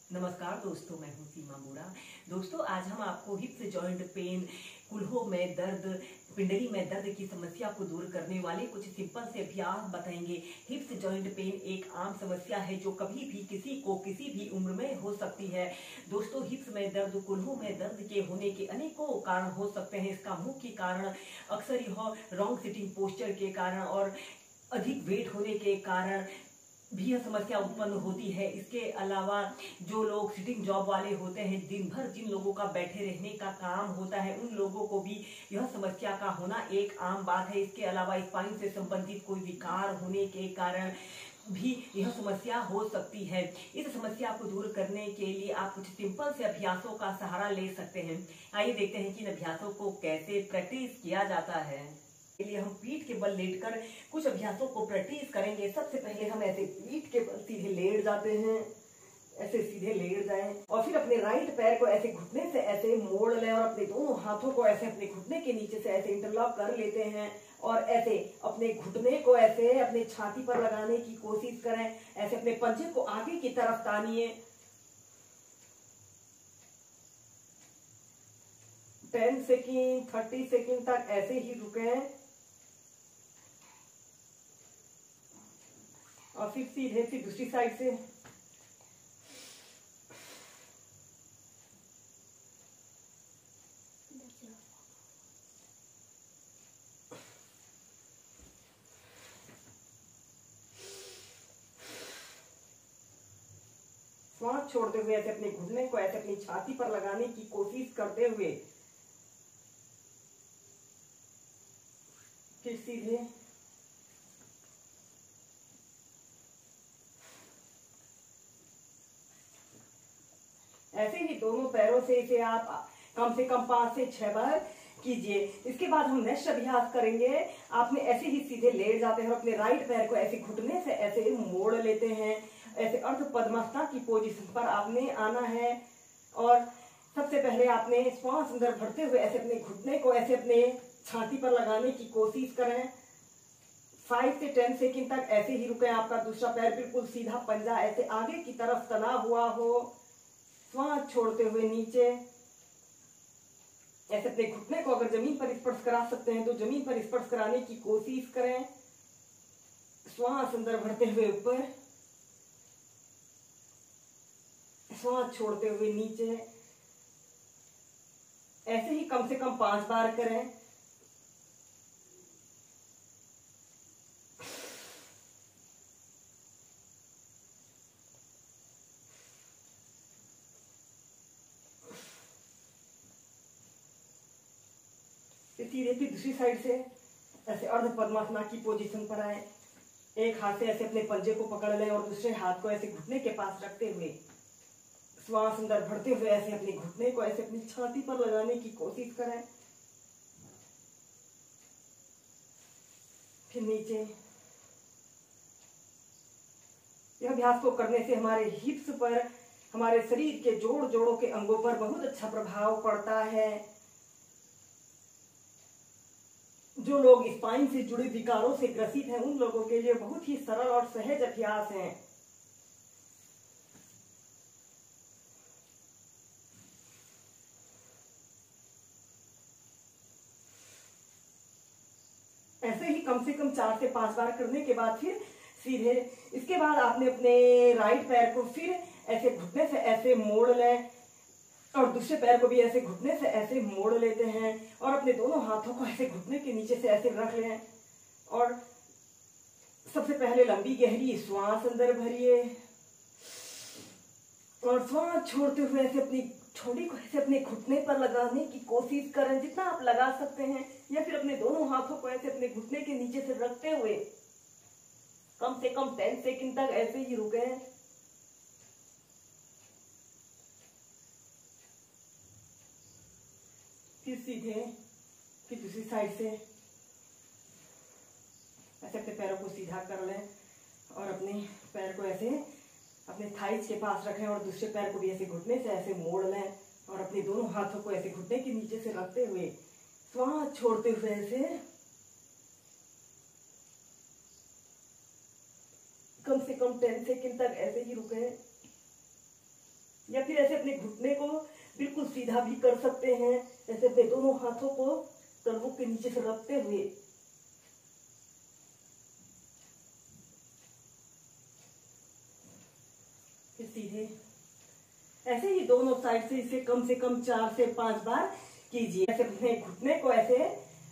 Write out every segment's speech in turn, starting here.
नमस्कार दोस्तों, मैं हूं सीमा बोरा। दोस्तों, आज हम आपको हिप्स जॉइंट पेन, कुल्हों में दर्द, पिंडली में दर्द की समस्या को दूर करने वाले कुछ सिंपल से अभ्यास बताएंगे। हिप्स जॉइंट पेन एक आम समस्या है जो कभी भी किसी को किसी भी उम्र में हो सकती है। दोस्तों, हिप्स में दर्द, कुल्हों में दर्द के होने के अनेकों कारण हो सकते हैं। इसका मुख्य कारण अक्सर यह रॉन्ग सिटिंग पोस्चर के कारण और अधिक वेट होने के कारण भी यह समस्या उत्पन्न होती है। इसके अलावा जो लोग सिटिंग जॉब वाले होते हैं, दिन भर जिन लोगों का बैठे रहने का काम होता है, उन लोगों को भी यह समस्या का होना एक आम बात है। इसके अलावा स्पाइन से संबंधित कोई विकार होने के कारण भी यह समस्या हो सकती है। इस समस्या को दूर करने के लिए आप कुछ सिंपल से अभ्यासों का सहारा ले सकते हैं। आइए देखते हैं कि इन अभ्यासों को कैसे प्रैक्टिस किया जाता है। के लिए हम पीठ के बल लेटकर कुछ अभ्यासों को प्रैक्टिस करेंगे। सबसे पहले हम ऐसे पीठ के बल सीधे लेट जाते हैं, ऐसे सीधे लेट जाएं और फिर अपने राइट पैर को ऐसे घुटने से ऐसे मोड़ लें और अपने दोनों हाथों को ऐसे अपने घुटने के नीचे से ऐसे इंटरलॉक कर लेते हैं और ऐसे अपने घुटने को ऐसे अपने छाती पर लगाने की कोशिश करें। ऐसे अपने पंजे को आगे की तरफ तानिए। 10 सेकेंड 30 सेकेंड तक ऐसे ही रुकें और फिर सीधे फिर दूसरी साइड से श्वास छोड़ते हुए ऐसे अपने घुटने को ऐसे अपनी छाती पर लगाने की कोशिश करते हुए फिर सीधे ऐसे ही दोनों पैरों से इसे आप कम से कम 5 से 6 बार कीजिए। इसके बाद हम नेक्स्ट अभ्यास करेंगे। आपने ऐसे ही सीधे लेट जाते हैं और अपने राइट पैर को ऐसे घुटने से ऐसे मोड़ लेते हैं। ऐसे अर्ध पद्मासना की पोजीशन पर आपने आना है और सबसे पहले आपने श्वास अंदर भरते हुए ऐसे अपने घुटने को ऐसे अपने छाती पर लगाने की कोशिश करें। 5 से 10 सेकेंड तक ऐसे ही रुके। आपका दूसरा पैर बिल्कुल सीधा, पंजा ऐसे आगे की तरफ तना हुआ हो। श्वास छोड़ते हुए नीचे ऐसे अपने घुटने को अगर जमीन पर स्पर्श करा सकते हैं तो जमीन पर स्पर्श कराने की कोशिश करें। श्वास अंदर भरते हुए ऊपर, श्वास छोड़ते हुए नीचे। ऐसे ही कम से कम 5 बार करें। सीधे फिर दूसरी साइड से ऐसे अर्ध पद्मासना की पोजीशन पर आए। एक हाथ से ऐसे अपने पंजे को पकड़ लें और दूसरे हाथ को ऐसे घुटने के पास रखते हुए श्वास अंदर भरते हुए ऐसे अपने घुटने को ऐसे अपनी छाती पर लगाने की कोशिश करें। फिर नीचे। यह अभ्यास को करने से हमारे हिप्स पर, हमारे शरीर के जोड़ों के अंगों पर बहुत अच्छा प्रभाव पड़ता है। जो लोग स्पाइन से जुड़े विकारों से ग्रसित हैं, उन लोगों के लिए बहुत ही सरल और सहज अभ्यास हैं। ऐसे ही कम से कम 4 से 5 बार करने के बाद फिर सीधे, इसके बाद आपने अपने राइट पैर को फिर ऐसे घुटने से ऐसे मोड़ लें और दूसरे पैर को भी ऐसे घुटने से ऐसे मोड़ लेते हैं और अपने दोनों हाथों को ऐसे घुटने के नीचे से ऐसे रख लें और सबसे पहले लंबी गहरी श्वास अंदर भरिए और श्वास छोड़ते हुए ऐसे अपनी ठोड़ी को ऐसे अपने घुटने पर लगाने की कोशिश करें जितना आप लगा सकते हैं, या फिर अपने दोनों हाथों को ऐसे अपने घुटने के नीचे से रखते हुए कम से कम 10 सेकेंड तक ऐसे ही रुके। फिर सीधे, फिर दूसरी साइड से ऐसे अपने पैरों को सीधा कर लें और अपने पैर को ऐसे अपने थाइज के पास रखें और दूसरे पैर को भी ऐसे घुटने से ऐसे मोड़ लें और अपने दोनों हाथों को ऐसे घुटने के नीचे से रखते हुए श्वास छोड़ते हुए ऐसे कम से कम 10 सेकेंड तक ऐसे ही रुके। या फिर ऐसे अपने घुटने को बिल्कुल सीधा भी कर सकते हैं। ऐसे अपने दोनों हाथों को तलवों के नीचे से रखते हुए फिर सीधे ऐसे ही दोनों साइड से इसे कम से कम 4 से 5 बार कीजिए। ऐसे अपने घुटने को ऐसे,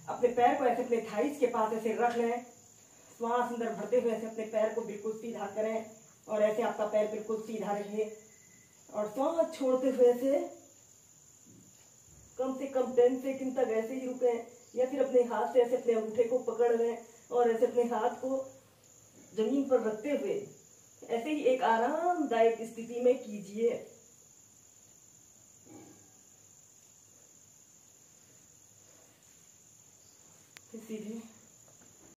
अपने पैर को ऐसे अपने थाइस के पास ऐसे रख लें। श्वास अंदर भरते हुए ऐसे अपने पैर को बिल्कुल सीधा करें और ऐसे आपका पैर बिल्कुल सीधा रहे। और श्वास छोड़ते हुए ऐसे कम से कम 10 सेकंड तक ऐसे ही रुके, या फिर अपने हाथ से ऐसे अपने अंगूठे को पकड़ लें और ऐसे अपने हाथ को जमीन पर रखते हुए ऐसे ही एक आरामदायक स्थिति में कीजिए। सीधे